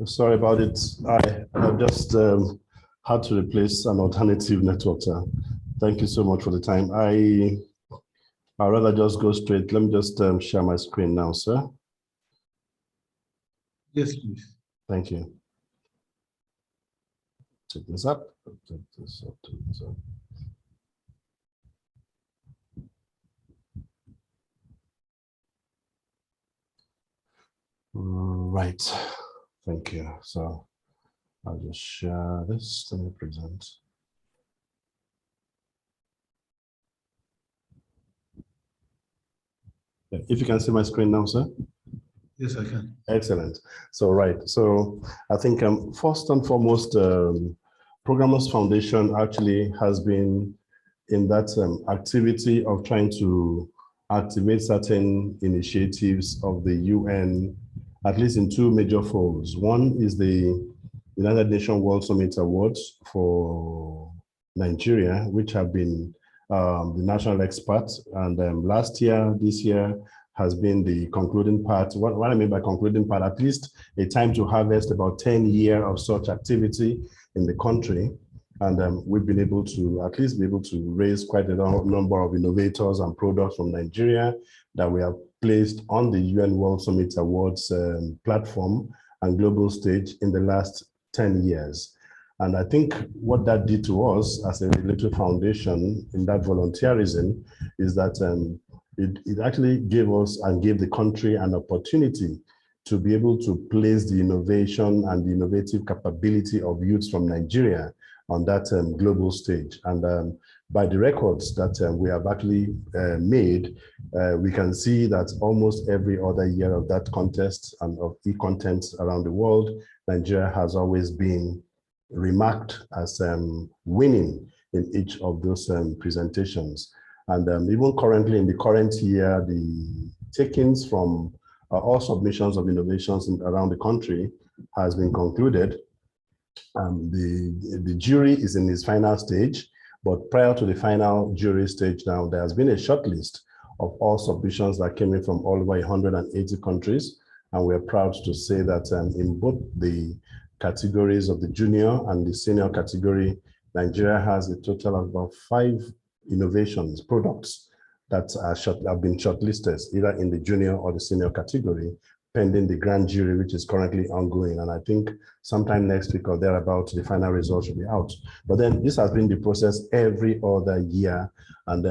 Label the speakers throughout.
Speaker 1: Sorry about it. I've just had to replace an alternative network, sir. Thank you so much for the time. I'd rather just go straight. Let me just share my screen now, sir.
Speaker 2: Yes, please.
Speaker 1: Thank you. Take this up. Take this up. Take this up. Right. Thank you. So I'll just share this. Let me present. If you can see my screen now, sir.
Speaker 2: Yes, I can.
Speaker 1: Excellent. So, right. So I think first and foremost, Programmers Foundation actually has been in that activity of trying to activate certain initiatives of the UN, at least in two major folds. One is the United Nations World Summit Awards for Nigeria, which have been the national experts. And this year has been the concluding part. What I mean by concluding part, at least a time to harvest about 10 years of such activity in the country. And we've been able to at least be able to raise quite a number of innovators and products from Nigeria that we have placed on the UN World Summit Awards platform and global stage in the last 10 years. And I think what that did to us as a regulatory foundation in that volunteerism is that it actually gave us and gave the country an opportunity to be able to place the innovation and the innovative capability of youths from Nigeria on that global stage. And by the records that we have actually made, we can see that almost every other year of that contest and of e-content around the world, Nigeria has always been remarked as winning in each of those presentations. And even currently in the current year, the takings from all submissions of innovations around the country has been concluded. The jury is in its final stage, but prior to the final jury stage now, there has been a short list of all submissions that came in from all over 180 countries. And we're proud to say that in both the categories of the junior and the senior category, Nigeria has a total of about 5 innovations, products that have been shortlisted either in the junior or the senior category, pending the grand jury, which is currently ongoing. And I think sometime next week or thereabout, the final results will be out. But then this has been the process every other year. And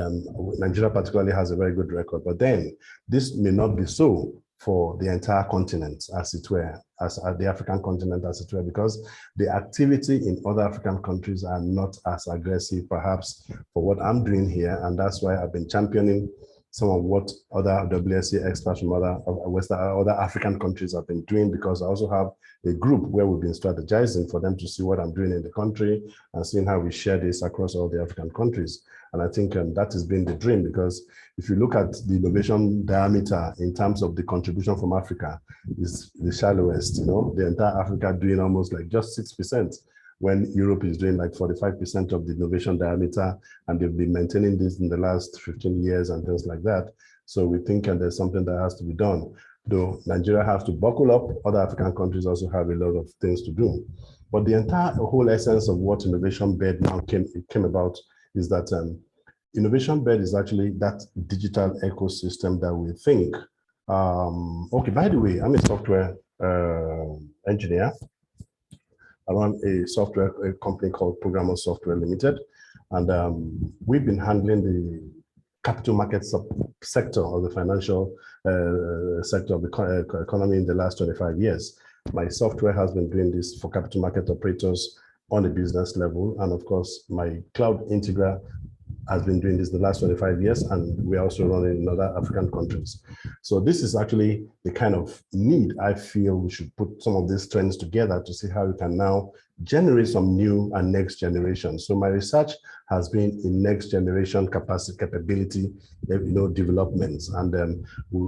Speaker 1: Nigeria particularly has a very good record. But then this may not be so for the entire continent, as it were, as the African continent, as it were, because the activity in other African countries are not as aggressive, perhaps, for what I'm doing here. And that's why I've been championing some of what other WSA experts from other African countries have been doing, because I also have a group where we've been strategizing for them to see what I'm doing in the country and seeing how we share this across all the African countries. And I think that has been the dream, because if you look at the innovation diameter in terms of the contribution from Africa, is the shallowest, the entire Africa doing almost like just 6%, when Europe is doing like 45% of the innovation diameter, and they've been maintaining this in the last 15 years and things like that. So we think there's something that has to be done. Though Nigeria has to buckle up, other African countries also have a lot of things to do. But the entire whole essence of what Innovation Bed now came about is that Innovation Bed is actually that digital ecosystem that we think. Okay, by the way, I'm a software engineer. I run a company called Programmers Software Limited, and we've been handling the capital market sector of the financial sector of the economy in the last 25 years. My software has been doing this for capital market operators on a business level, and of course, my cloud integra has been doing this the last 25 years, and we're also running in other African countries. So this is actually the kind of need I feel we should put some of these trends together to see how we can now generate some new and next generation. So my research has been in next generation capability, developments, and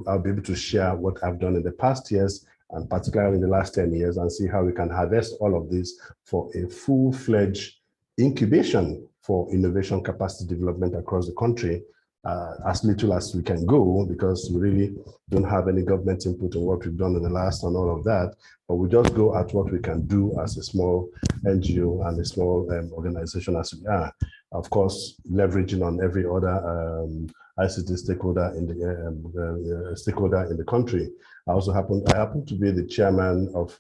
Speaker 1: I'll be able to share what I've done in the past years, and particularly in the last 10 years, and see how we can harvest all of this for a full-fledged incubation for innovation capacity development across the country, as little as we can go, because we really don't have any government input on what we've done in the last and all of that. But we just go at what we can do as a small NGO and a small organization as we are. Of course, leveraging on every other ICT stakeholder in the country. I happen to be the chairman of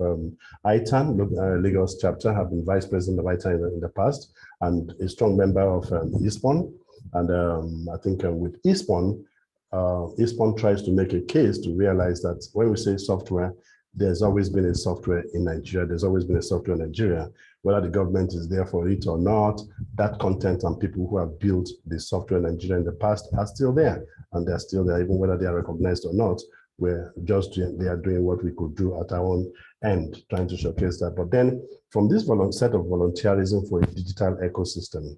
Speaker 1: ITAN, Lagos chapter. Have been vice president of ITAN in the past, and a strong member of ISPON. And I think with ISPON, ISPON tries to make a case to realize that when we say software, there's always been a software in Nigeria. There's always been a software in Nigeria. Whether the government is there for it or not, that content and people who have built the software in Nigeria in the past are still there. And they're still there, even whether they are recognized or not. They are doing what we could do at our own end, trying to showcase that. But then from this set of volunteerism for a digital ecosystem,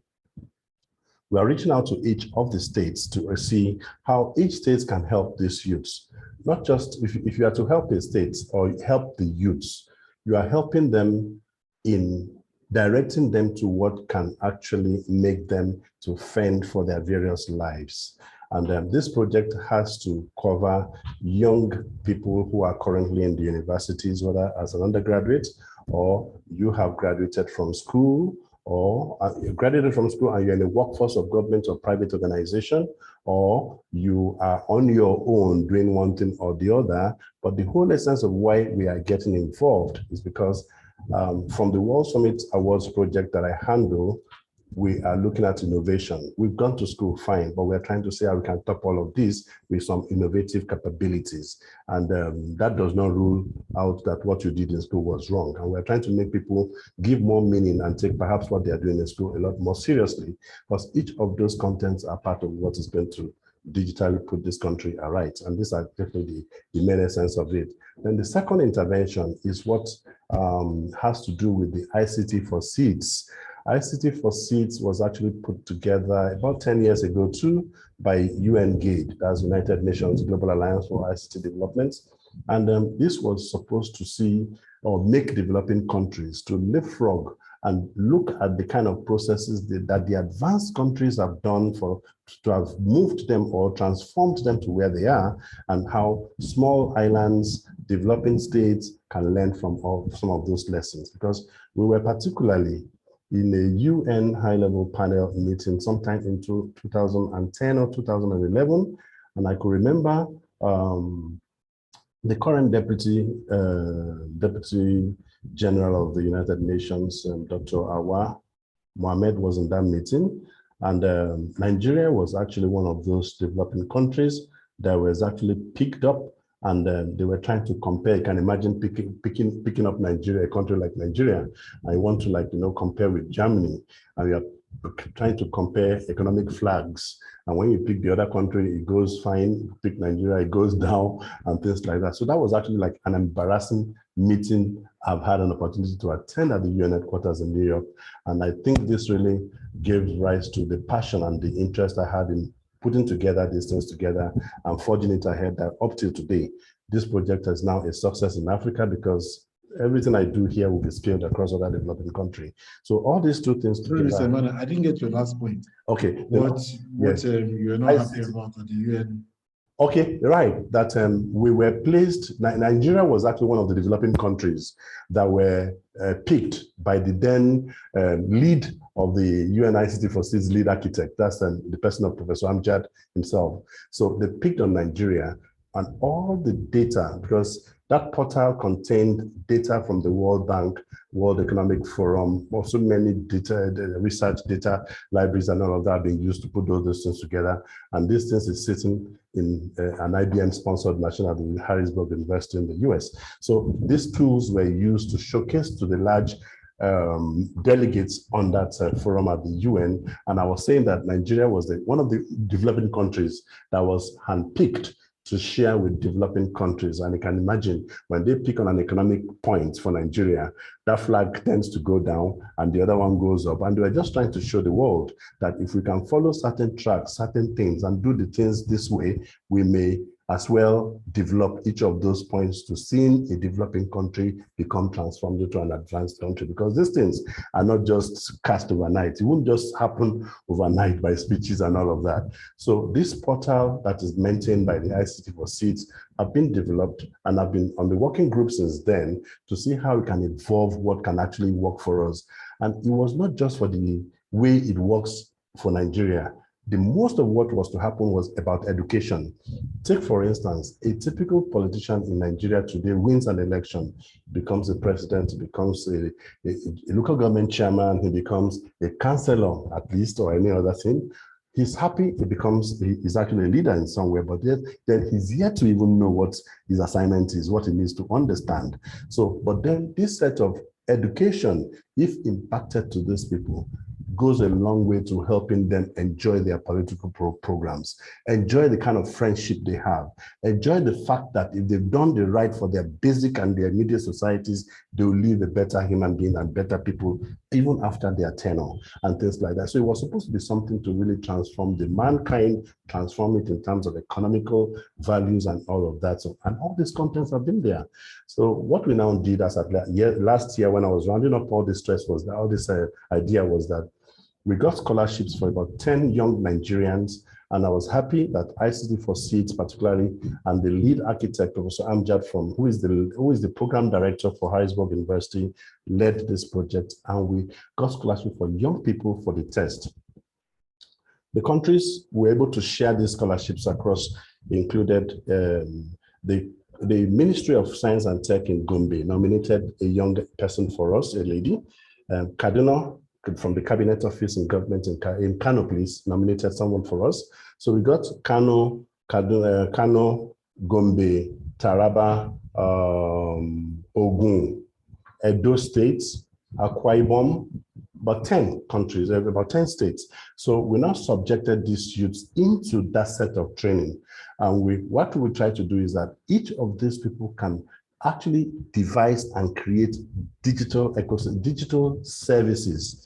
Speaker 1: we are reaching out to each of the states to see how each state can help these youths. Not just if you are to help the states or help the youths, you are helping them in directing them to what can actually make them to fend for their various lives. And this project has to cover young people who are currently in the universities, whether as an undergraduate or you have graduated from school, or you graduated from school and you're in the workforce of government or private organization, or you are on your own doing one thing or the other. But the whole essence of why we are getting involved is because from the World Summit Awards project that I handle, we are looking at innovation. We've gone to school, fine, but we're trying to see how we can top all of this with some innovative capabilities. And that does not rule out that what you did in school was wrong. And we're trying to make people give more meaning and take perhaps what they are doing in school a lot more seriously, because each of those contents are part of what is going to digitally put this country aright. And these are definitely the main essence of it. Then the second intervention is what has to do with the ICT for Seeds. ICT for Seeds was actually put together about 10 years ago too by UNGAID, that's United Nations Global Alliance for ICT Development. And this was supposed to see or make developing countries to leapfrog and look at the kind of processes that the advanced countries have done to have moved them or transformed them to where they are, and how small islands, developing states can learn from some of those lessons. Because we were particularly in a UN high-level panel meeting sometime in 2010 or 2011, and I could remember the current Deputy General of the United Nations, Dr. Awa Mohammed, was in that meeting, and Nigeria was actually one of those developing countries that was actually picked up, and they were trying to compare. You can imagine picking up Nigeria, a country like Nigeria, and you want to compare with Germany, and you're trying to compare economic flags. And when you pick the other country, it goes fine. You pick Nigeria, it goes down, and things like that. So that was actually like an embarrassing meeting I've had an opportunity to attend at the UN headquarters in New York. And I think this really gave rise to the passion and the interest I had in putting together these things together and forging it ahead, that up till today, this project is now a success in Africa, because everything I do here will be scaled across other developing countries. So all these two things together.
Speaker 2: Sorry, Mr. I didn't get your last point.
Speaker 1: Okay.
Speaker 2: What you're not happy about at the UN?
Speaker 1: Okay, right. That we were placed. Nigeria was actually one of the developing countries that were picked by the then lead of the UN ICT for Seeds lead architect. That's the person of Professor Amjad himself. So they picked on Nigeria and all the data, because that portal contained data from the World Bank, World Economic Forum, also many data, research data libraries and all of that being used to put all those things together. And this thing is sitting in an IBM-sponsored machine at the Harrisburg University in the US. So these tools were used to showcase to the large delegates on that forum at the UN. And I was saying that Nigeria was one of the developing countries that was handpicked to share with developing countries. And you can imagine when they pick on an economic point for Nigeria, that flag tends to go down and the other one goes up. And they were just trying to show the world that if we can follow certain tracks, certain things, and do the things this way, we may as well develop each of those points to seeing a developing country become transformed into an advanced country, because these things are not just cast overnight. It won't just happen overnight by speeches and all of that. So this portal that is maintained by the ICT for Seeds have been developed, and I've been on the working group since then to see how we can evolve what can actually work for us. And it was not just for the way it works for Nigeria. The most of what was to happen was about education. Take, for instance, a typical politician in Nigeria today wins an election, becomes a president, becomes a local government chairman, he becomes a councillor at least, or any other thing. He's happy, he's actually a leader in somewhere, but then he's yet to even know what his assignment is, what he needs to understand. So, but then this set of education, if impacted to these people, goes a long way to helping them enjoy their political programs, enjoy the kind of friendship they have, enjoy the fact that if they've done the right for their basic and their immediate societies, they will live a better human being and better people even after their tenure and things like that. So it was supposed to be something to really transform the mankind, transform it in terms of economical values and all of that. So, and all these contents have been there. So what we now did as at last year when I was rounding up all this stress was that all this idea was that we got scholarships for about 10 young Nigerians, and I was happy that ICT for Seeds particularly, and the lead architect, Professor Amjad, who is the program director for Harrisburg University, led this project, and we got scholarship for young people for the test. The countries were able to share these scholarships across included the Ministry of Science and Tech in Gombe nominated a young person for us, a lady. Kaduna, from the Cabinet Office in government in Kano, please, nominated someone for us. So we got Kano, Gombe, Taraba, Ogun, Edo states, Akwa Ibom, about 10 countries, about 10 states. So we now subjected these youths into that set of training. And what we try to do is that each of these people can actually devise and create digital services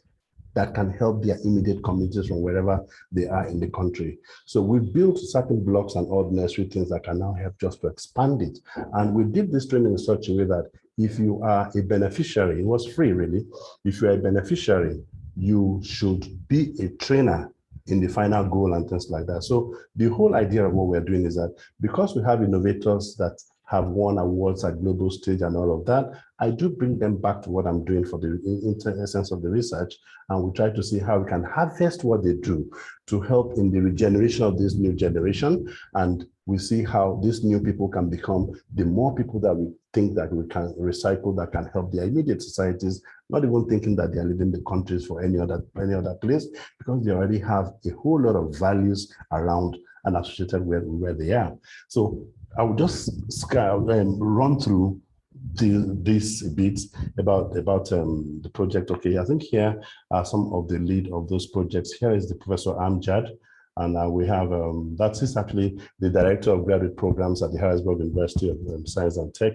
Speaker 1: that can help their immediate communities from wherever they are in the country. So we built certain blocks and all necessary things that can now help just to expand it. And we did this training in such a way that if you are a beneficiary, it was free really. If you are a beneficiary, you should be a trainer in the final goal and things like that. So the whole idea of what we're doing is that because we have innovators that have won awards at global stage and all of that, I do bring them back to what I'm doing for the essence of the research, and we try to see how we can harvest what they do to help in the regeneration of this new generation, and we see how these new people can become the more people that we think that we can recycle that can help their immediate societies, not even thinking that they are leaving the countries for any other place, because they already have a whole lot of values around and associated with where they are. So I will just run through this a bit about the project. Okay, I think here are some of the lead of those projects. Here is the Professor Amjad, and we have, that is actually the Director of Graduate Programs at the Harrisburg University of Science and Tech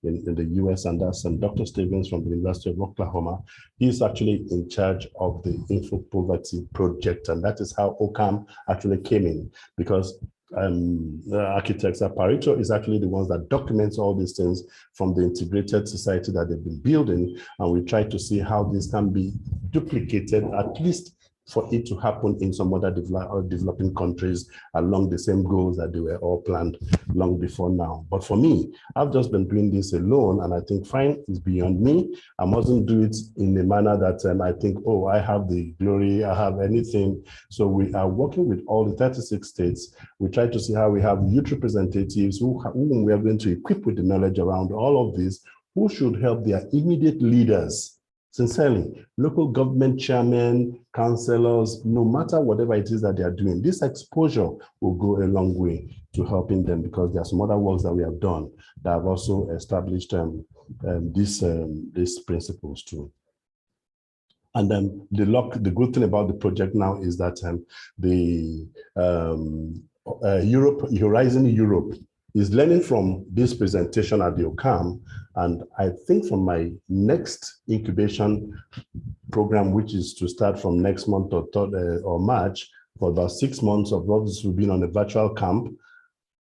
Speaker 1: in the US, and that's Dr. Stevens from the University of Oklahoma. He's actually in charge of the Info Poverty Project, and that is how OCAM actually came in, because the architects at Pareto is actually the ones that documents all these things from the integrated society that they've been building, and we try to see how this can be duplicated, at least for it to happen in some other developing countries along the same goals that they were all planned long before now. But for me, I've just been doing this alone, and I think fine is beyond me. I mustn't do it in a manner that I think, oh, I have the glory, I have anything. So we are working with all the 36 states. We try to see how we have youth representatives who we are going to equip with the knowledge around all of this, who should help their immediate leaders. Sincerely, local government chairmen, councillors, no matter whatever it is that they are doing, this exposure will go a long way to helping them, because there are some other works that we have done that have also established these principles too. And then the good thing about the project now is that Horizon Europe is learning from this presentation at the OCAM, and I think from my next incubation program, which is to start from next month or March, for about 6 months of what this will be on a virtual camp,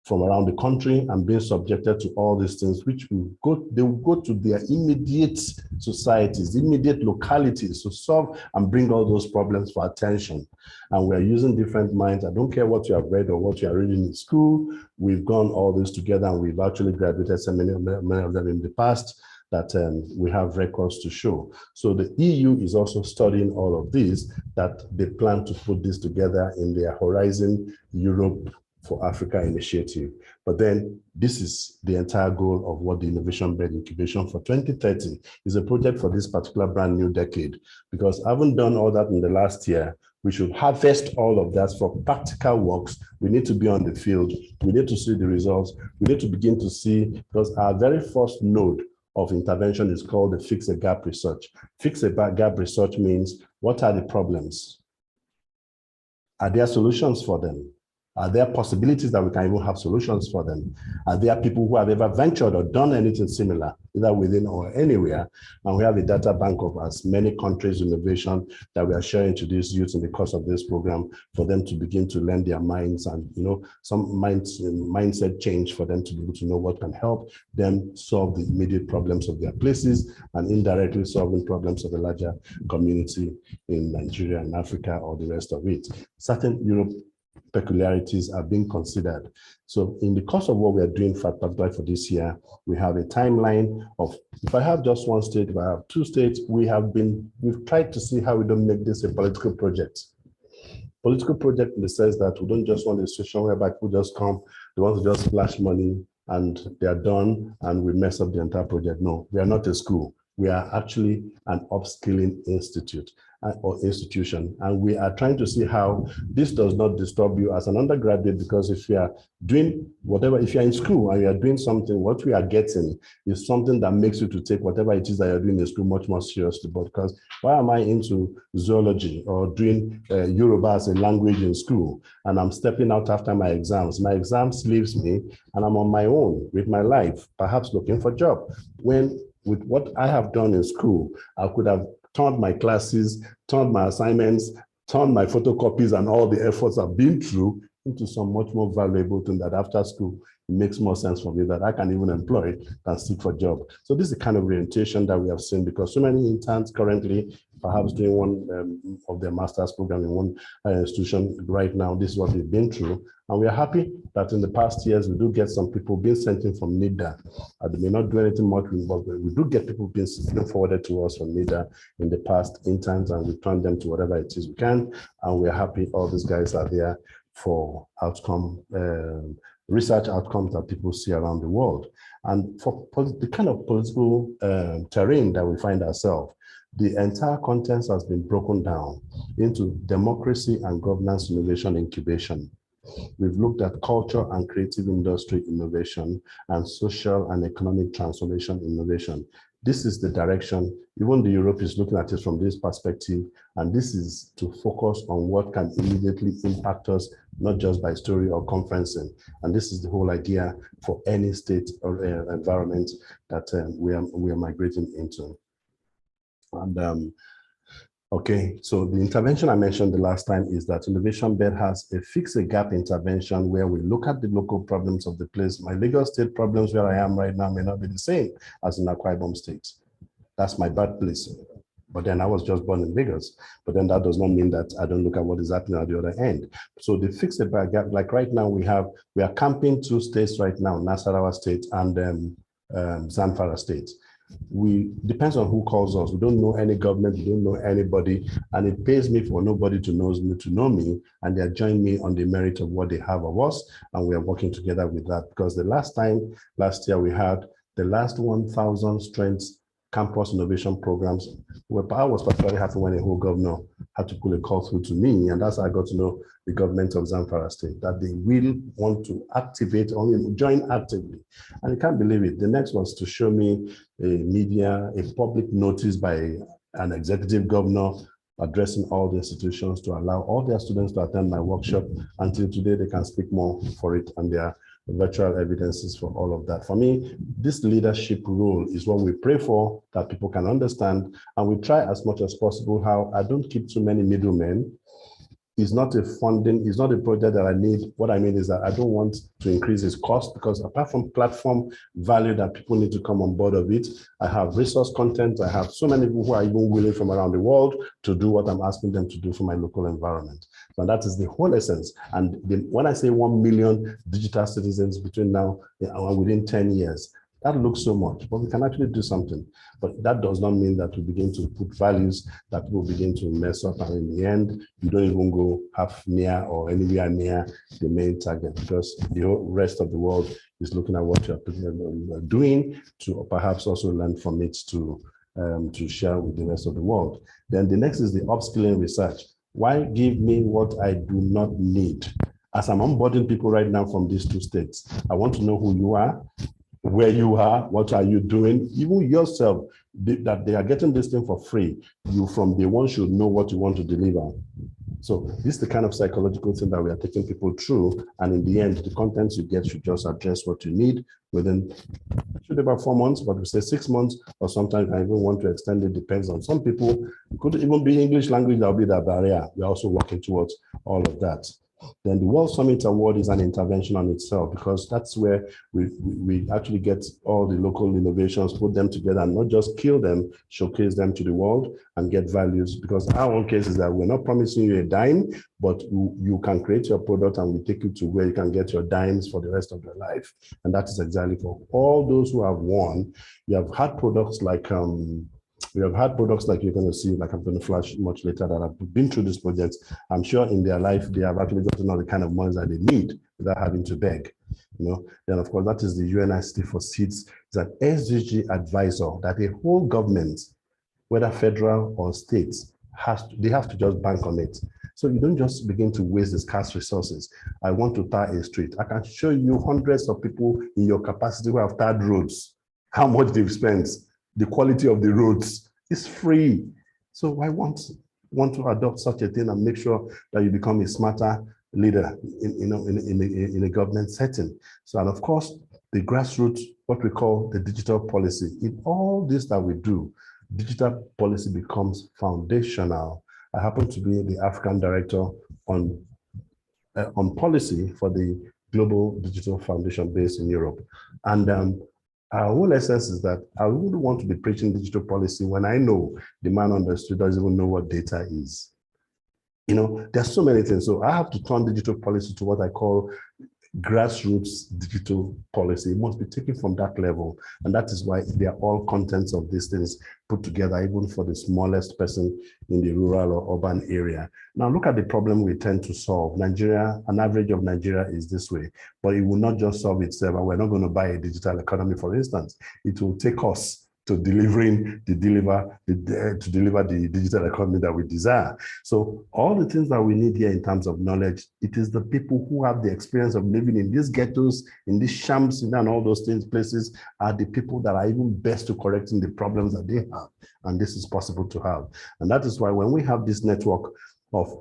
Speaker 1: from around the country and being subjected to all these things, which they will go to their immediate societies, immediate localities to solve and bring all those problems for attention. And we're using different minds. I don't care what you have read or what you are reading in school. We've gone all this together, and we've actually graduated so many of them in the past that we have records to show. So the EU is also studying all of these, that they plan to put this together in their Horizon Europe for Africa initiative. But then this is the entire goal of what the Innovation Bed Incubation for 2030 is a project for this particular brand new decade. Because having done all that in the last year, we should harvest all of that for practical works. We need to be on the field. We need to see the results. We need to begin to see, because our very first node of intervention is called the Fix a Gap research. Fix a Gap research means, what are the problems? Are there solutions for them? Are there possibilities that we can even have solutions for them? Are there people who have ever ventured or done anything similar, either within or anywhere? And we have a data bank of as many countries' innovation that we are sharing to these youth in the course of this program for them to begin to lend their minds and, some mindset change for them to be able to know what can help them solve the immediate problems of their places and indirectly solving problems of the larger community in Nigeria and Africa or the rest of it. Certain Europe peculiarities are being considered. So in the course of what we are doing particularly for this year, we have a timeline of, if I have just one state, if I have two states, we've tried to see how we don't make this a political project. Political project in the sense that we don't just want a situation whereby people just come, they want to just splash money and they are done and we mess up the entire project. No, we are not a school. We are actually an upskilling institute or institution. And we are trying to see how this does not disturb you as an undergraduate, because if you are doing whatever, if you're in school and you are doing something, what we are getting is something that makes you to take whatever it is that you're doing in school much more seriously. Because why am I into zoology or doing Yoruba as a language in school, and I'm stepping out after my exams? My exams leaves me and I'm on my own with my life, perhaps looking for a job. When with what I have done in school, I could have turned my classes, turned my assignments, turned my photocopies and all the efforts I've been through into some much more valuable thing that after school, it makes more sense for me that I can even employ than seek for a job. So this is the kind of orientation that we have seen, because so many interns currently, perhaps doing one of their master's program in one institution right now, this is what we've been through. And we are happy that in the past years, we do get some people being sent in from NIDA. They may not do anything much, but we do get people being forwarded to us from NIDA in the past interns, and we turn them to whatever it is we can. And we are happy all these guys are there for outcome, research outcomes that people see around the world. And for the kind of political terrain that we find ourselves, the entire content has been broken down into democracy and governance innovation incubation. We've looked at culture and creative industry innovation and social and economic transformation innovation. This is the direction, even the Europe is looking at it from this perspective, and this is to focus on what can immediately impact us, not just by story or conferencing. And this is the whole idea for any state or environment that we are migrating into. And okay, so the intervention I mentioned the last time is that Innovation Bed has a Fix a Gap intervention where we look at the local problems of the place. My Lagos State problems where I am right now may not be the same as in Akwa Ibom State. That's my birthplace. But then I was just born in Lagos. But then that does not mean that I don't look at what is happening at the other end. So the Fix a Gap, like right now we are camping two states right now, Nasarawa State and Zamfara State. Depends on who calls us. We don't know any government, we don't know anybody, and it pays me for nobody to know me, and they're joining me on the merit of what they have of us, and we are working together with that. Because the last year we had the last 1,000 strength campus innovation programs, where I was particularly happy when a whole governor had to pull a call through to me, and that's how I got to know the government of Zamfara State, that they will want to activate, only join actively. And you can't believe it. The next was to show me a public notice by an executive governor addressing all the institutions to allow all their students to attend my workshop. Until today, they can speak more for it, and there are virtual evidences for all of that. For me, this leadership role is what we pray for, that people can understand, and we try as much as possible how I don't keep too many middlemen. It's not a funding, it's not a project that I need. What I mean is that I don't want to increase its cost, because apart from platform value that people need to come on board of it, I have resource content. I have so many people who are even willing from around the world to do what I'm asking them to do for my local environment. So that is the whole essence. And when I say 1 million digital citizens between now and within 10 years, that looks so much, but we can actually do something. But that does not mean that we begin to put values that will begin to mess up. And in the end, you don't even go half near or anywhere near the main target, because the whole rest of the world is looking at what you're doing to perhaps also learn from it to share with the rest of the world. Then the next is the upskilling research. Why give me what I do not need? As I'm onboarding people right now from these two states, I want to know who you are, where you are, what are you doing, even yourself, that they are getting this thing for free. You from day one should know what you want to deliver. So this is the kind of psychological thing that we are taking people through. And in the end, the contents you get should just address what you need within, should be about 4 months, but we say 6 months, or sometimes I even want to extend it, depends on some people. It could even be English language that will be the barrier. We're also working towards all of that. Then the World Summit Award is an intervention on itself, because that's where we actually get all the local innovations, put them together, and not just kill them, showcase them to the world and get values. Because our own case is that we're not promising you a dime, but you can create your product and we take you to where you can get your dimes for the rest of your life. And that is exactly for all those who have won. We have had products like you're going to see, like I'm going to flash much later, that have been through this project. I'm sure in their life, they have actually gotten all the kind of money that they need without having to beg. Then of course, that is the UNICT for Seeds. It's an SDG advisor that a whole government, whether federal or state, they have to just bank on it. So you don't just begin to waste the scarce resources. I want to tar a street. I can show you hundreds of people in your capacity who have tarred roads, how much they've spent. The quality of the roads is free. So I want to adopt such a thing and make sure that you become a smarter leader in a government setting. So, and of course, the grassroots, what we call the digital policy. In all this that we do, digital policy becomes foundational. I happen to be the African director on policy for the Global Digital Foundation based in Europe. And our whole essence is that I wouldn't want to be preaching digital policy when I know the man on the street doesn't even know what data is. There's so many things. So I have to turn digital policy to what I call grassroots digital policy. It must be taken from that level. And that is why they are all contents of these things put together, even for the smallest person in the rural or urban area. Now look at the problem we tend to solve. Nigeria, an average of Nigeria is this way, but it will not just solve itself. And we're not going to buy a digital economy, for instance. It will take us to deliver the digital economy that we desire. So all the things that we need here in terms of knowledge, it is the people who have the experience of living in these ghettos, in these shams, and all those places are the people that are even best to correcting the problems that they have. And this is possible to have. And that is why when we have this network of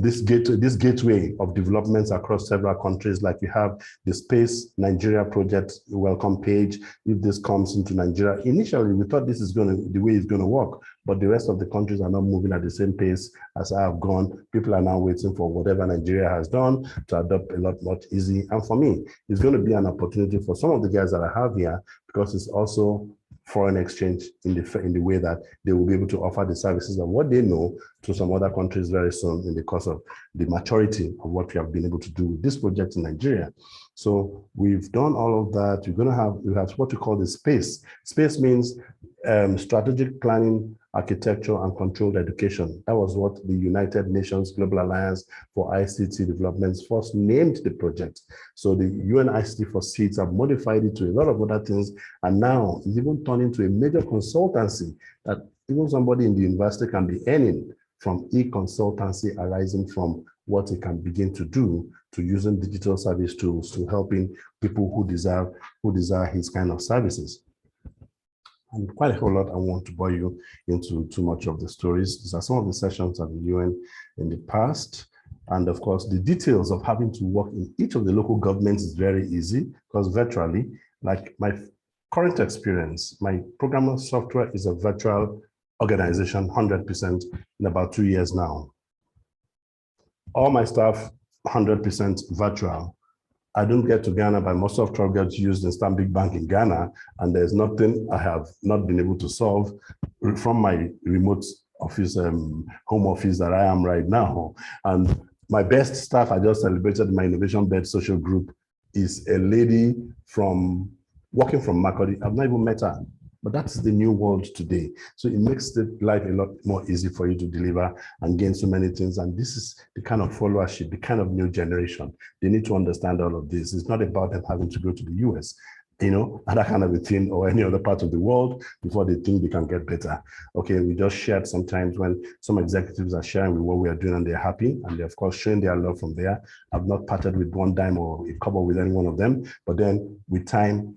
Speaker 1: this gateway of developments across several countries, like we have the Space Nigeria project welcome page. If this comes into Nigeria, initially we thought this is the way it's going to work, but the rest of the countries are not moving at the same pace as I have gone. People are now waiting for whatever Nigeria has done to adopt a lot much easy. And for me, it's going to be an opportunity for some of the guys that I have here, because it's also foreign exchange in the way that they will be able to offer the services of what they know to some other countries very soon, in the course of the maturity of what we have been able to do with this project in Nigeria. So we've done all of that. We have what we call the space. Space means strategic planning, architecture, and controlled education. That was what the United Nations Global Alliance for ICT Developments first named the project. So the UNICT for Seeds have modified it to a lot of other things, and now it's even turned into a major consultancy that even somebody in the university can be earning from e-consultancy arising from what it can begin to do to using digital service tools to helping people who desire his kind of services. And quite a whole lot. I want to bore you into too much of the stories. These are some of the sessions at the UN in the past. And of course, the details of having to work in each of the local governments is very easy, because virtually, like my current experience, my programmer software is a virtual organization, 100% in about 2 years now. All my staff, 100% virtual. I don't get to Ghana, but most of travel gets used in Stanbic Bank in Ghana, and there's nothing I have not been able to solve from my remote office, home office that I am right now. And my best staff, I just celebrated my innovation bed social group, is a lady working from Makurdi. I've not even met her, but that's the new world today. So it makes the life a lot more easy for you to deliver and gain so many things. And this is the kind of followership, the kind of new generation. They need to understand all of this. It's not about them having to go to the US, and that kind of a thing, or any other part of the world before they think they can get better. Okay, we just shared sometimes when some executives are sharing with what we are doing and they're happy, and they're of course showing their love from there. I've not parted with one dime or a couple with any one of them, but then with time,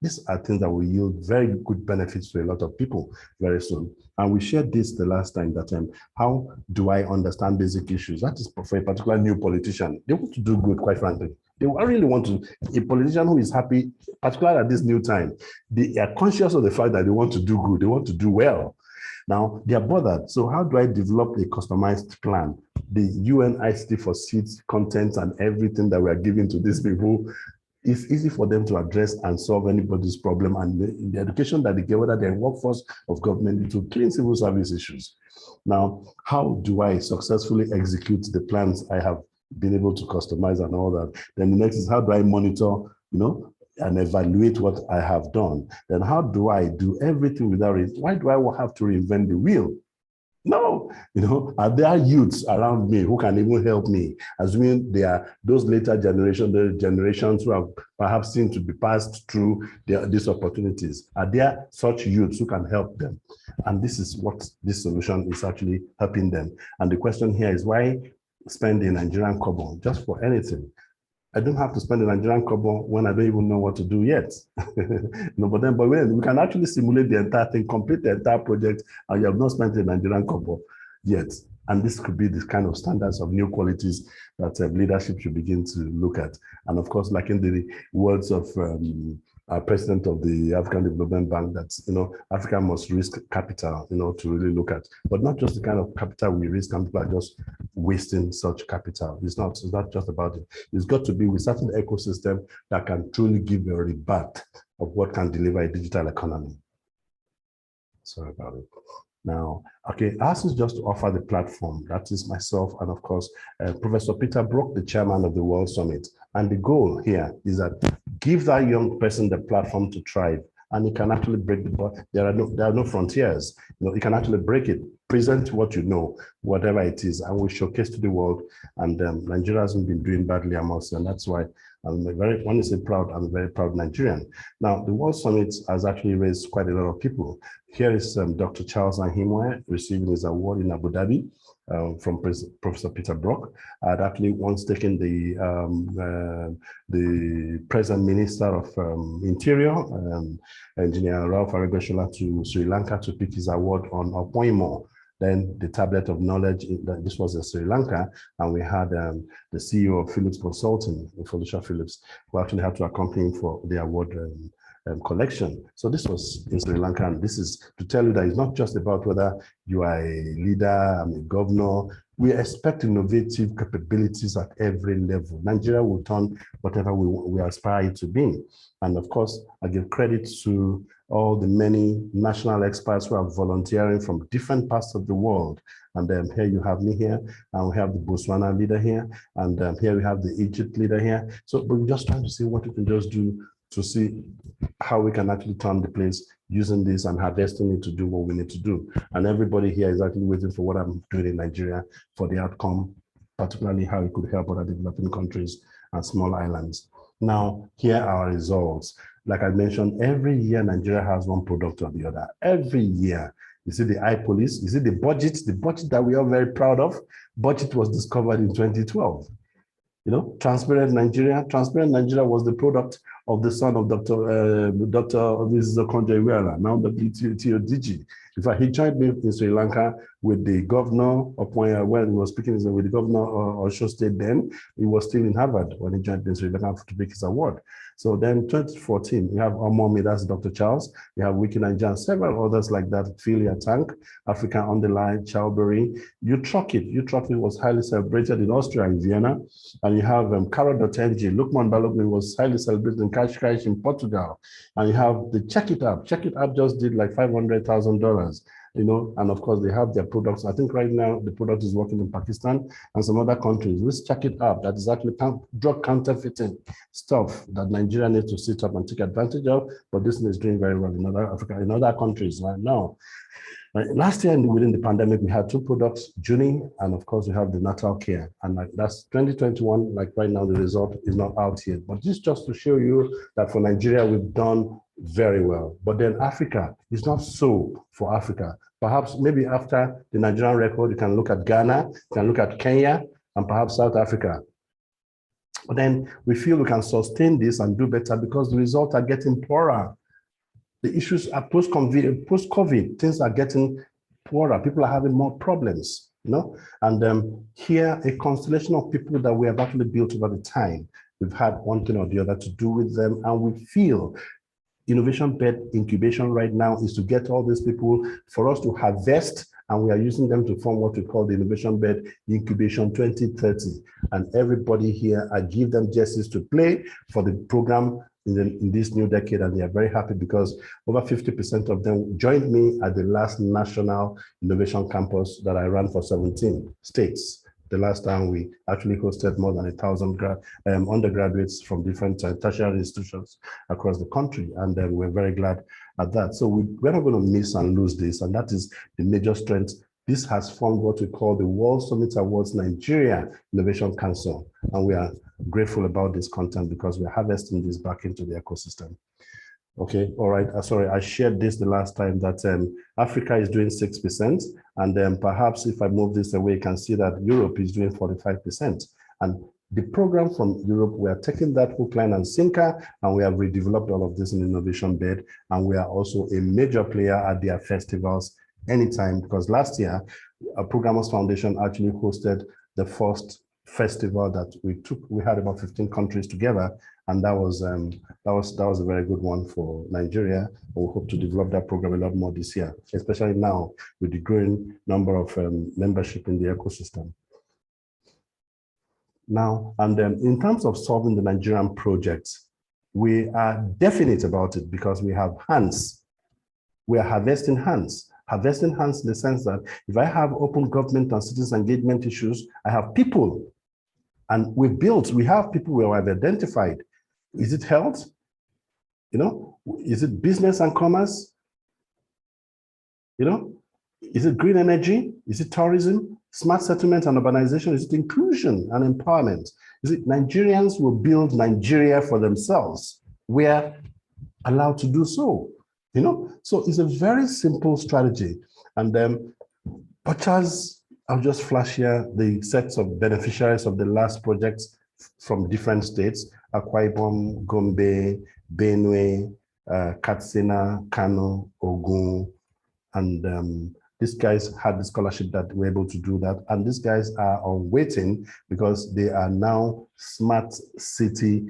Speaker 1: these are things that will yield very good benefits to a lot of people very soon. And we shared this the last time, that how do I understand basic issues? That is for a particular new politician. They want to do good, quite frankly. They really want to, a politician who is happy, particularly at this new time, they are conscious of the fact that they want to do good, they want to do well. Now, they are bothered. So how do I develop a customized plan? The UN ICT for seats, content, and everything that we are giving to these people, it's easy for them to address and solve anybody's problem. And the education that they get, whether they're in workforce of government, to clean civil service issues. Now, how do I successfully execute the plans I have been able to customize and all that? Then the next is, how do I monitor, and evaluate what I have done? Then how do I do everything without it? Why do I have to reinvent the wheel? No, are there youths around me who can even help me? Assuming they are those later generations, the generations who have perhaps seen to be passed through these opportunities. Are there such youths who can help them? And this is what this solution is actually helping them. And the question here is, why spend a Nigerian kobo just for anything? I don't have to spend a Nigerian kobo when I don't even know what to do yet. But when we can actually simulate the entire thing, complete the entire project, and you have not spent a Nigerian kobo yet. And this could be the kind of standards of new qualities that leadership should begin to look at. And of course, like in the words of president of the African Development Bank, that Africa must risk capital, to really look at, but not just the kind of capital we risk, and people are just wasting such capital. It's not just about it. It's got to be with certain ecosystem that can truly give a rebut of what can deliver a digital economy. Sorry about it. Now, okay, ours is just to offer the platform. That is myself and of course, Professor Peter Brook, the chairman of the World Summit. And the goal here is that give that young person the platform to thrive, and he can actually break the board. There are no frontiers. You can actually break it, present what you know, whatever it is, and we showcase to the world. And Nigeria hasn't been doing badly, I must say, and that's why when I say proud, I'm a very proud Nigerian. Now, the World Summit has actually raised quite a lot of people. Here is Dr. Charles Ahimwe receiving his award in Abu Dhabi from Professor Peter Brook. I'd actually once taken the present Minister of Interior, Engineer Ralph Arregbesola, to Sri Lanka to pick his award on Opoimo. Then the tablet of knowledge, this was in Sri Lanka, and we had the CEO of Philips Consulting, Felicia Phillips, who actually had to accompany him for the award collection. So this was in Sri Lanka, and this is to tell you that it's not just about whether you are a leader, I'm a governor. We expect innovative capabilities at every level. Nigeria will turn whatever we aspire it to be. And of course, I give credit to all the many national experts who are volunteering from different parts of the world. And here you have me here, and we have the Botswana leader here, and here we have the Egypt leader here. So we're just trying to see what we can just do to see how we can actually turn the place using this and harvesting it to do what we need to do. And everybody here is actually waiting for what I'm doing in Nigeria for the outcome, particularly how it could help other developing countries and small islands. Now, here are our results. Like I mentioned, every year Nigeria has one product or the other. Every year. You see the iPolice, you see the budget that we are very proud of. Budget was discovered in 2012. Transparent Nigeria was the product of the son of Dr. Conde-Iweala, now WTO-DG. In fact, he joined me in Sri Lanka with the governor of when he was speaking with the governor of Osho State then. He was still in Harvard when he joined me in Sri Lanka to make his award. So then 2014, we have Omomi, that's Dr. Charles. We have Wiki Nigeria and several others like that, Philia Tank, African Underline, Chowberry. U-Truck It was highly celebrated in Austria, in Vienna. And you have Carrot.ng, Lukman Balogun was highly celebrated in Cash in Portugal. And you have the Check It App. Check It App just did like $500,000. You know, and of course they have their products. I think right now the product is working in Pakistan and some other countries. Let's check it out. That is actually drug counterfeiting stuff that Nigeria needs to sit up and take advantage of. But this is doing very well in other Africa, in other countries right now. Last year, within the pandemic, we had two products, Junie, and of course we have the Natal Care. And like that's 2021, like right now, the result is not out yet. But this just to show you that for Nigeria, we've done very well. But then Africa is not so for Africa. Perhaps maybe after the Nigerian record, you can look at Ghana, you can look at Kenya, and perhaps South Africa. But then we feel we can sustain this and do better because the results are getting poorer. The issues are post-COVID, things are getting poorer. People are having more problems, you know? And here, a constellation of people that we have actually built over the time. We've had one thing or the other to do with them, and we feel innovation bed incubation right now is to get all these people for us to harvest, and we are using them to form what we call the innovation bed incubation 2030. And everybody here, I give them jerseys to play for the program in this new decade, and they are very happy because over 50% of them joined me at the last national innovation campus that I ran for 17 states. The last time we actually hosted more than 1,000 undergraduates from different tertiary institutions across the country, and we're very glad at that. So we're not going to miss and lose this, and that is the major strength. This has formed what we call the World Summit Awards Nigeria Innovation Council, and we are grateful about this content because we're harvesting this back into the ecosystem. Okay, all right. Sorry, I shared this the last time that Africa is doing 6%, and then perhaps if I move this away, you can see that Europe is doing 45%. And the program from Europe, we are taking that hook, line, and sinker, and we have redeveloped all of this in Innovation Bed, and we are also a major player at their festivals anytime, because last year, Programmers Foundation actually hosted the first festival that we had about 15 countries together, and that was a very good one for Nigeria. We hope to develop that program a lot more this year, especially now with the growing number of membership in the ecosystem. Now, and in terms of solving the Nigerian projects, we are definite about it because we have hands. We are harvesting hands. Harvesting hands in the sense that if I have open government and citizen engagement issues, I have people. And we have people we have identified. Is it health? You know, is it business and commerce? You know, is it green energy? Is it tourism, smart settlement and urbanization? Is it inclusion and empowerment? Is it Nigerians will build Nigeria for themselves? We are allowed to do so, you know? So it's a very simple strategy. And but as I'll just flash here the sets of beneficiaries of the last projects from different states: Akwa Ibom, Gombe, Benue, Katsina, Kano, Ogun, and these guys had the scholarship that were able to do that. And these guys are on waiting because they are now smart city,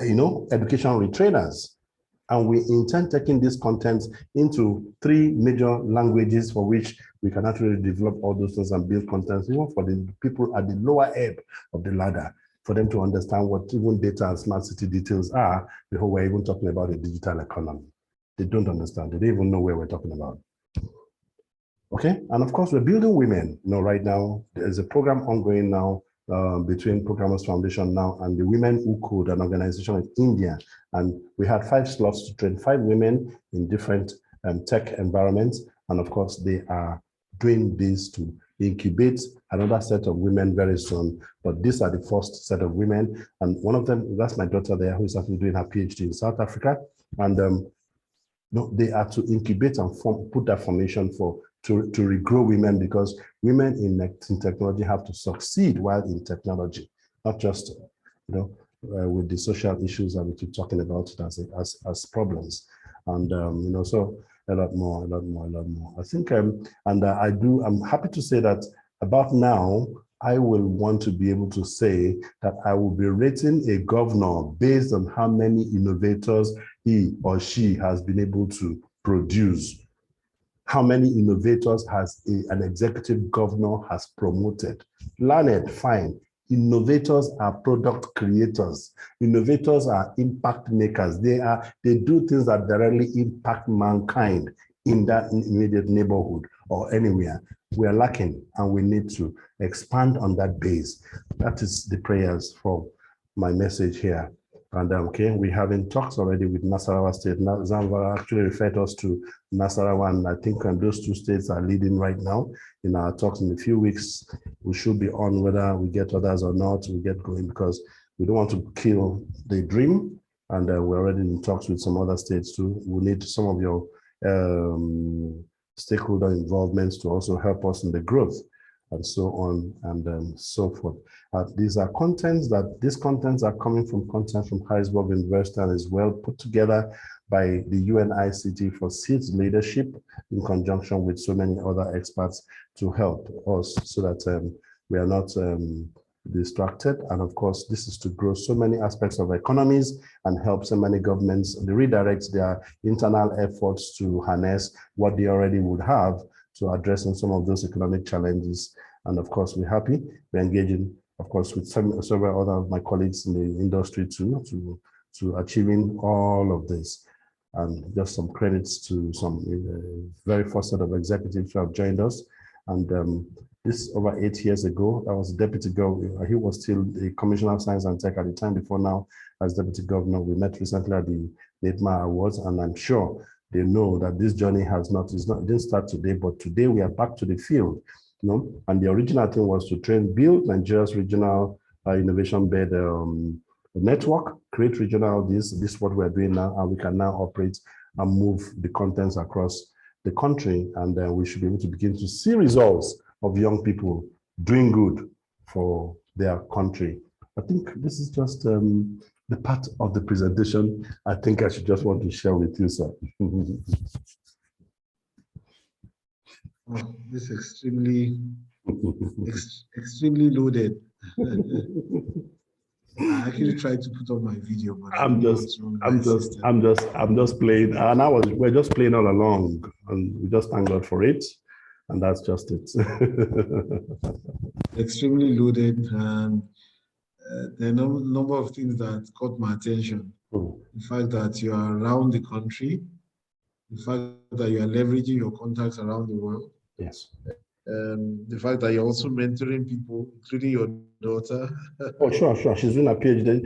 Speaker 1: you know, education retrainers. And we intend taking this content into 3 major languages for which we can actually develop all those things and build content, even for the people at the lower ebb of the ladder, for them to understand what even data and smart city details are before we're even talking about a digital economy. They don't understand. They don't even know where we're talking about. Okay, and of course, we're building women. You know, right now, there's a program ongoing now between Programmers Foundation now and the Women Who Code, an organization in India. And we had 5 slots to train 5 women in different tech environments. And of course, they are doing this to incubate another set of women very soon. But these are the first set of women. And one of them, that's my daughter there, who's actually doing her PhD in South Africa. And no, they are to incubate and put that formation to regrow women, because women in technology have to succeed while in technology, not just, you know, with the social issues that we keep talking about as problems. And, so a lot more. I think, I'm happy to say that about now, I will want to be able to say that I will be rating a governor based on how many innovators he or she has been able to produce. How many innovators has an executive governor has promoted? Learned, fine. Innovators are product creators. Innovators are impact makers. They do things that directly impact mankind in that immediate neighborhood or anywhere. We are lacking, and we need to expand on that base. That is the prayers for my message here. And we having talks already with Nasarawa State. Zamvara actually referred us to Nasarawa, and I think those two states are leading right now in our talks. In a few weeks, we should be on whether we get others or not. We get going because we don't want to kill the dream. And we're already in talks with some other states too. We need some of your stakeholder involvements to also help us in the growth, and so on and so forth. These contents are coming from content from Harrisburg University and is well put together by the UNICT for SEED's leadership in conjunction with so many other experts to help us so that we are not distracted. And of course, this is to grow so many aspects of economies and help so many governments redirect their internal efforts to harness what they already would have to addressing some of those economic challenges. And of course, we're happy. We're engaging, of course, with several other of my colleagues in the industry too, to achieving all of this. And just some credits to some very first set of executives who have joined us. And this over 8 years ago, I was deputy governor. He was still the commissioner of science and tech at the time. Before now, as deputy governor, we met recently at the NETMA Awards, and I'm sure they know that this journey it didn't start today, but today we are back to the field, and the original thing was to build Nigeria's regional innovation bed network, create regional, this is what we're doing now, and we can now operate and move the contents across the country, and we should be able to begin to see results of young people doing good for their country. I think this is just the part of the presentation I think I should just want to share with you, sir.
Speaker 2: Oh, this is extremely loaded. I actually tried to put on my video, but
Speaker 1: I'm just playing, and we're just playing all along, and we just thank God for it, and that's just it.
Speaker 2: Extremely loaded, and there are a number of things that caught my attention. The fact that you are around the country, the fact that you are leveraging your contacts around the world.
Speaker 1: Yes.
Speaker 2: The fact that you're also mentoring people, including your daughter.
Speaker 1: Oh, sure. She's doing a PhD.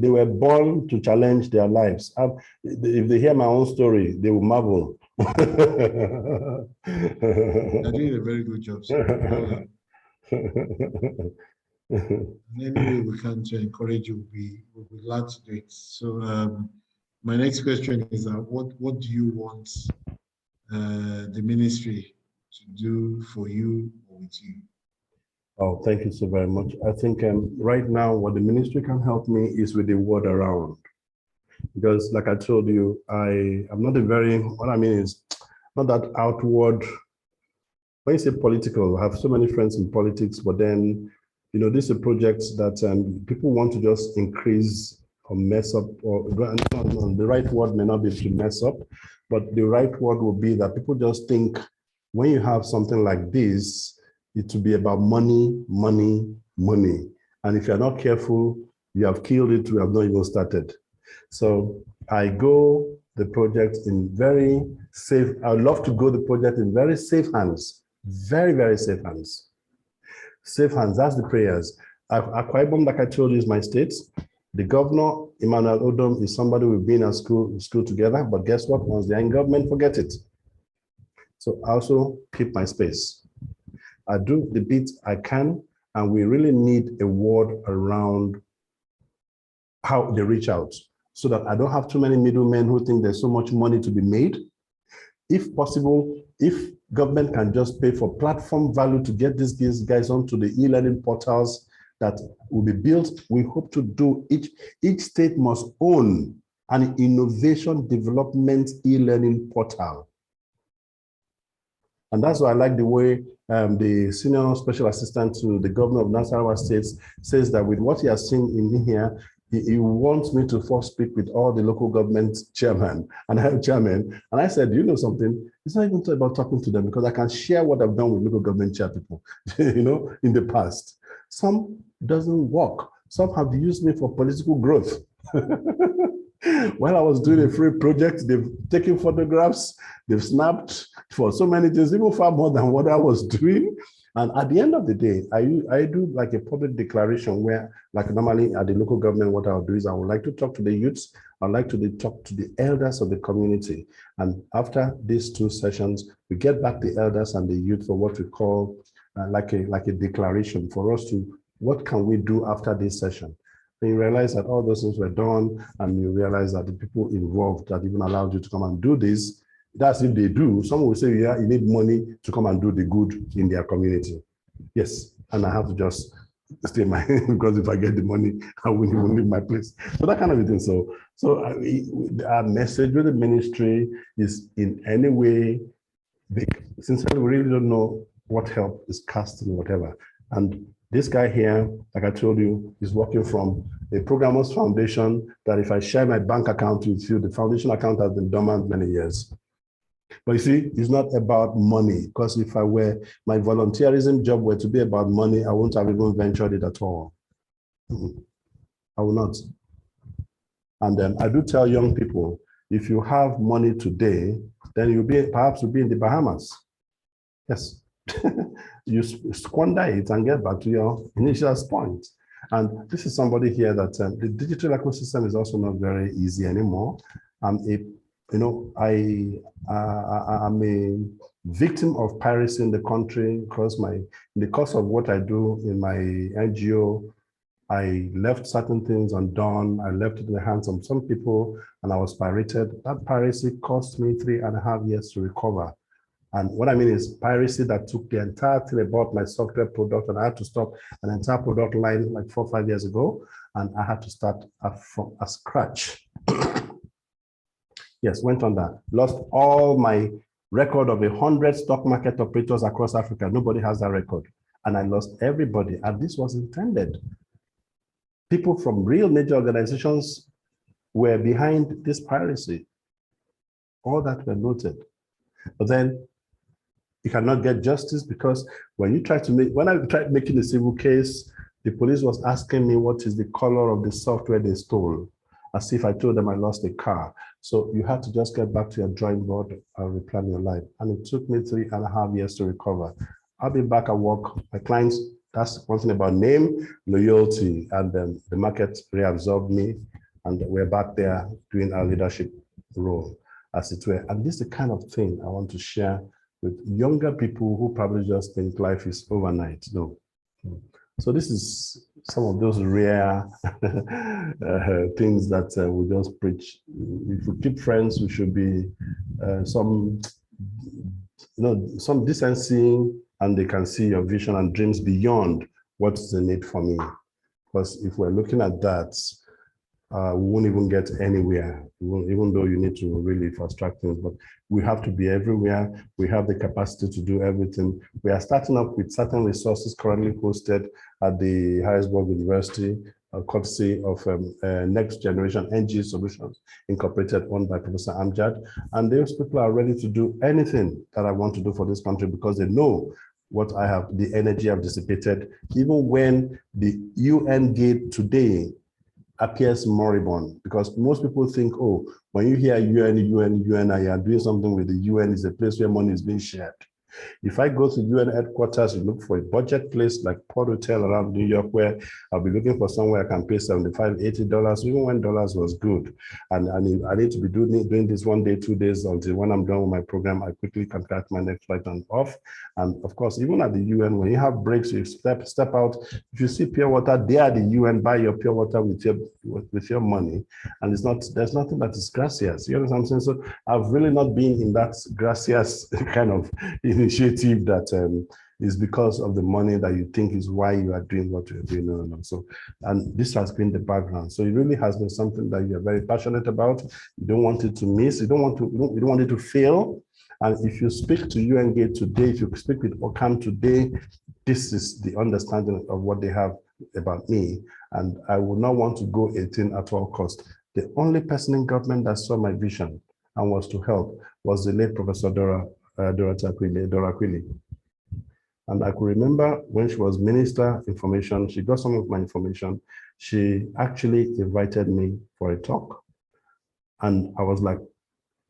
Speaker 1: They were born to challenge their lives. If they hear my own story, they will marvel.
Speaker 2: You're doing a very good job, sir. Any way we can to encourage you, we'll be glad to do it. So my next question is what do you want the ministry to do for you or with you?
Speaker 1: Oh, thank you so very much. I think right now what the ministry can help me is with the word around. Because like I told you, I'm not what I mean is not that outward. When you say political, I have so many friends in politics, but then, this is a project that people want to just increase or mess up, or the right word may not be to mess up, but the right word will be that people just think when you have something like this, it will be about money, money, money. And if you're not careful, you have killed it, we have not even started. So I go the project in very safe, I would love to go the project in very safe hands, very, very safe hands. Safe hands, that's the prayers. Akwa Ibom, like I told you, is my state. The governor, Emmanuel Odom, is somebody we've been at school together, but guess what? Once they're in government, forget it. So I also keep my space. I do the bit I can, and we really need a word around how they reach out so that I don't have too many middlemen who think there's so much money to be made. If possible, if government can just pay for platform value to get these guys onto the e-learning portals that will be built. We hope to do, each state must own an innovation development e-learning portal. And that's why I like the way the senior special assistant to the governor of Nasarawa State says that with what he has seen in here, he wants me to first speak with all the local government chairman and head chairman. And I said, you know something? It's not even about talking to them because I can share what I've done with local government chair people, you know, in the past. Some doesn't work. Some have used me for political growth. While I was doing a free project, they've taken photographs, they've snapped for so many things, even far more than what I was doing. And at the end of the day, I do like a public declaration where, like normally at the local government, what I'll do is I would like to talk to the youths. I'd like to talk to the elders of the community. And after these 2 sessions, we get back the elders and the youth for what we call like a declaration for us to, what can we do after this session? And you realize that all those things were done, and you realize that the people involved that even allowed you to come and do this, that's if they do. Some will say, yeah, you need money to come and do the good in their community. Yes, and I have to just stay my, because if I get the money, I won't even leave my place. So that kind of thing. So our message with the ministry is in any way, sincerely, we really don't know what help is casting, whatever. And this guy here, like I told you, is working from a programmer's foundation that if I share my bank account with you, the foundation account has been dormant many years. But you see, it's not about money, because if my volunteerism job were to be about money, I wouldn't have even ventured it at all. I will not. And I do tell young people, if you have money today, then perhaps you'll be in the Bahamas. Yes. You squander it and get back to your initial point. And this is somebody here that the digital ecosystem is also not very easy anymore. I'm a victim of piracy in the country because in the course of what I do in my NGO, I left certain things undone. I left it in the hands of some people and I was pirated. That piracy cost me 3.5 years to recover. And what I mean is piracy that took the entire thing about my software product, and I had to stop an entire product line like 4 or 5 years ago, and I had to start from scratch. Yes, went on that. Lost all my record of 100 stock market operators across Africa. Nobody has that record. And I lost everybody, and this was intended. People from real major organizations were behind this piracy. All that were noted. But then you cannot get justice because when I tried making a civil case, the police was asking me what is the color of the software they stole, as if I told them I lost a car. So you have to just get back to your drawing board and replan your life. And it took me 3.5 years to recover. I'll be back at work. My clients, that's one thing about name, loyalty, and then the market reabsorbed me, and we're back there doing our leadership role, as it were. And this is the kind of thing I want to share with younger people who probably just think life is overnight. No. So this is some of those rare things that we just preach. If we keep friends, we should be some decency, and they can see your vision and dreams beyond what's the need for me. Because if we're looking at that, we won't even get anywhere, even though you need to really fast-track things. But we have to be everywhere. We have the capacity to do everything. We are starting up with certain resources currently hosted at the Harrisburg University, courtesy of Next Generation NG Solutions Incorporated, owned by Professor Amjad. And those people are ready to do anything that I want to do for this country because they know what I have, the energy I've dissipated. Even when the UN gate today appears moribund, because most people think, oh, when you hear UN, and you are doing something with the UN, is a place where money is being shared. If I go to UN headquarters and look for a budget place like Port Hotel around New York, where I'll be looking for somewhere I can pay $75, $80, even when dollars was good. And I need to be doing this 1 day, 2 days until when I'm done with my program, I quickly contract my next flight and off. And of course, even at the UN, when you have breaks, you step out. If you see pure water, they are the UN, buy your pure water with your money. And there's nothing that is gracious. You understand what I'm saying? So I've really not been in that gracious kind of initiative that is because of the money that you think is why you are doing what you're doing. No. So, and this has been the background. So it really has been something that you're very passionate about. You don't want it to miss. You don't want it to fail. And if you speak to UNGate today, if you speak with OCAM today, this is the understanding of what they have about me. And I would not want to go 18 at all costs. The only person in government that saw my vision and was to help was the late Professor Dora Aquili. And I could remember when she was Minister of Information, she got some of my information. She actually invited me for a talk. And I was like,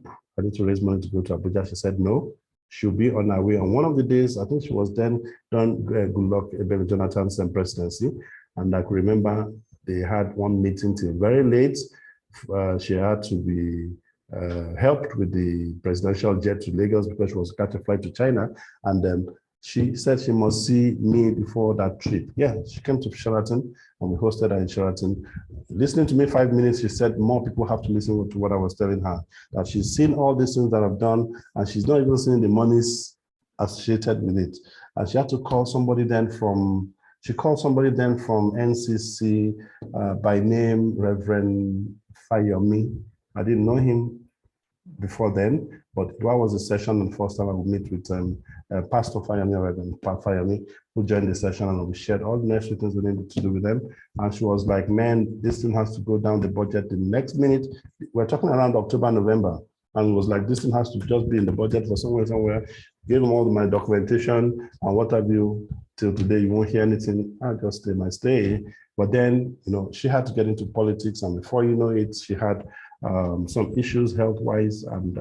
Speaker 1: I need to raise money to go to Abuja. She said, no, she'll be on her way. On one of the days, I think she was then done Goodluck Ebele Jonathan's presidency. And I could remember they had one meeting till very late. She had to be helped with the presidential jet to Lagos because she was got to fly to China. And she said she must see me before that trip. Yeah, she came to Sheraton and we hosted her in Sheraton. Listening to me 5 minutes, she said more people have to listen to what I was telling her, that she's seen all these things that I've done and she's not even seeing the monies associated with it. And she had to call somebody then from, NCC by name, Reverend Fayomi. I didn't know him before then, but that was a session and first time I would meet with Pastor Fayomi, Reverend Fayomi, who joined the session and we shared all the necessary things we needed to do with them. And she was like, man, this thing has to go down the budget the next minute. We're talking around October, November. And it was like, this thing has to just be in the budget for somewhere. Gave them all my documentation and what have you. Till today, you won't hear anything. I just stay. But then, she had to get into politics. And before you know it, she had some issues health-wise. And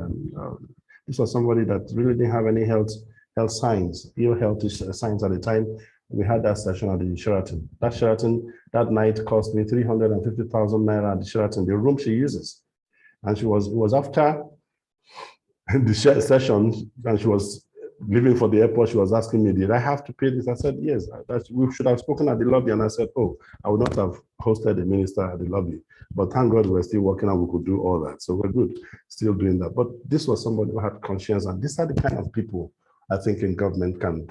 Speaker 1: this was somebody that really didn't have any health signs, ill health signs at the time. We had that session at the Sheraton. That Sheraton, that night cost me 350,000 naira at the Sheraton, the room she uses. And it was after the session, and she was leaving for the airport. She was asking me, did I have to pay this? I said, yes. We should have spoken at the lobby. And I said, oh, I would not have hosted the minister at the lobby. But thank God we're still working and we could do all that. So we're good, still doing that. But this was somebody who had conscience. And these are the kind of people I think in government can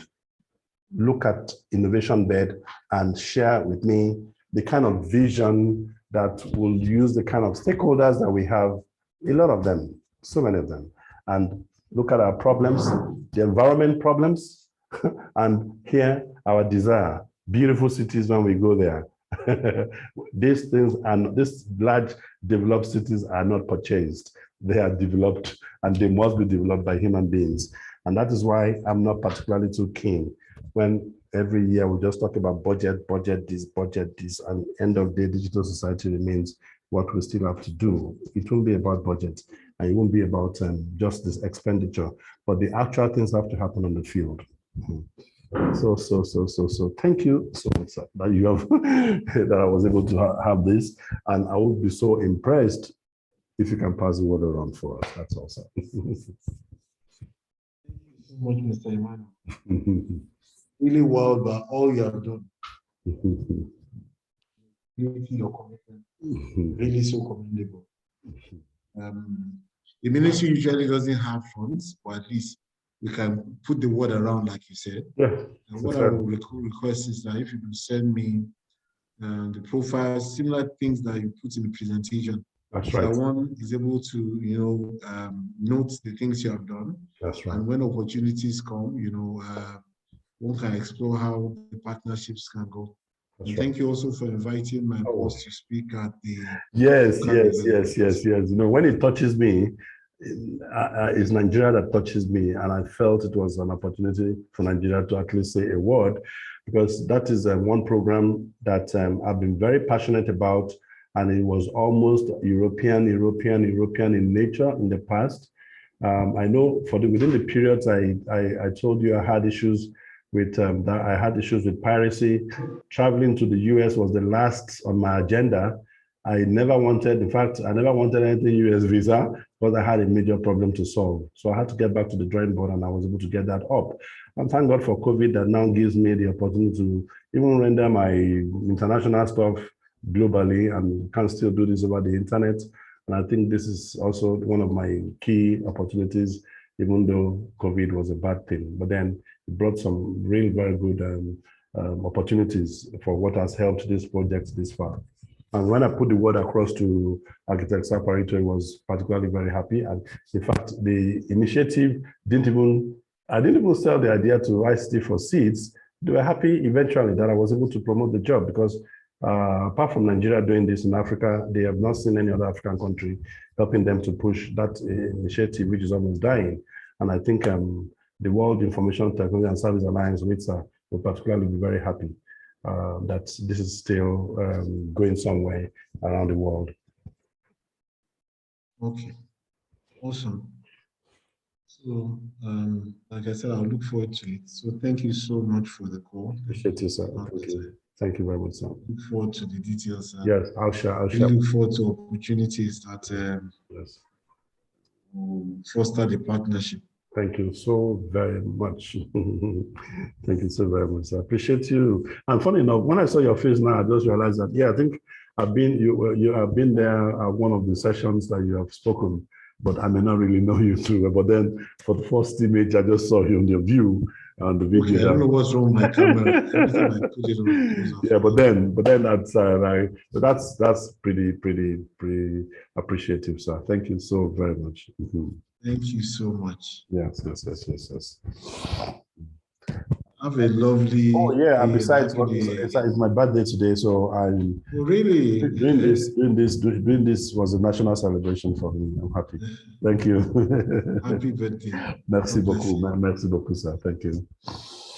Speaker 1: look at Innovation Bed and share with me the kind of vision that will use the kind of stakeholders that we have, a lot of them, so many of them, and look at our problems, the environment problems, and here our desire, beautiful cities when we go there. These things and these large developed cities are not purchased. They are developed and they must be developed by human beings. And that is why I'm not particularly too keen when every year we just talk about budget this, and end of day digital society remains what we still have to do. It won't be about budget and it won't be about just this expenditure, but the actual things have to happen on the field. So thank you so much, sir, that you have that I was able to have this, and I would be so impressed if you can pass the word around for us. That's all, sir.
Speaker 2: Thank you so much, Mr. Emmanuel. Really well, but all you have done. Really your commitment, really so commendable. The ministry usually doesn't have funds, but at least we can put the word around, like you said.
Speaker 1: Yeah.
Speaker 2: And what I will request is that if you could send me the profiles, similar things that you put in the presentation.
Speaker 1: That's
Speaker 2: so
Speaker 1: right.
Speaker 2: that one is able to, note the things you have done.
Speaker 1: That's right.
Speaker 2: And when opportunities come, one can explore how the partnerships can go. And thank you also for inviting my boss to speak at the
Speaker 1: yes. When it touches me, it's Nigeria that touches me, and I felt it was an opportunity for Nigeria to at least say a word, because that is one program that I've been very passionate about, and it was almost European in nature in the past. I know within the periods I told you I had issues with I had issues with piracy. Traveling to the US was the last on my agenda. I never wanted anything US visa because I had a major problem to solve. So I had to get back to the drawing board, and I was able to get that up. And thank God for COVID that now gives me the opportunity to even render my international stuff globally, and can still do this over the internet. And I think this is also one of my key opportunities even though COVID was a bad thing. But then it brought some really very good opportunities for what has helped this project this far. And when I put the word across to Architect Saparito, he was particularly very happy. And in fact, the initiative I didn't even sell the idea to ICT for Seeds. They were happy eventually that I was able to promote the job because apart from Nigeria doing this in Africa, they have not seen any other African country helping them to push that initiative, which is almost dying. And I think the World Information Technology and Service Alliance, WITSA, will particularly be very happy that this is still going somewhere around the world.
Speaker 2: Okay, awesome. So, like I said, I'll look forward to it. So thank you so much for the call.
Speaker 1: Appreciate you, sir. Thank you. Thank you very much, sir.
Speaker 2: Look forward to the details.
Speaker 1: Yes, I'll share.
Speaker 2: Look forward to opportunities that
Speaker 1: yes.
Speaker 2: will foster the partnership.
Speaker 1: Thank you so very much. Thank you so very much. I appreciate you. And funny enough, when I saw your face now, I just realized that, yeah, I think you have been there at one of the sessions that you have spoken, but I may not really know you too. But then for the first image, I just saw you on your view on the video.
Speaker 2: Okay, I don't know what's wrong with my camera. Every time I put it on,
Speaker 1: yeah, but then that's pretty appreciative, sir. Thank you so very much.
Speaker 2: Thank you so much.
Speaker 1: Yes.
Speaker 2: Have a lovely.
Speaker 1: Oh yeah, and besides, it's my birthday today, so I'm
Speaker 2: really
Speaker 1: doing this was a national celebration for me. I'm happy. Thank you.
Speaker 2: Happy birthday.
Speaker 1: Merci beaucoup, sir. Thank you.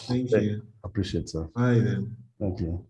Speaker 2: Thank you.
Speaker 1: Appreciate it, sir.
Speaker 2: Bye then.
Speaker 1: Thank you.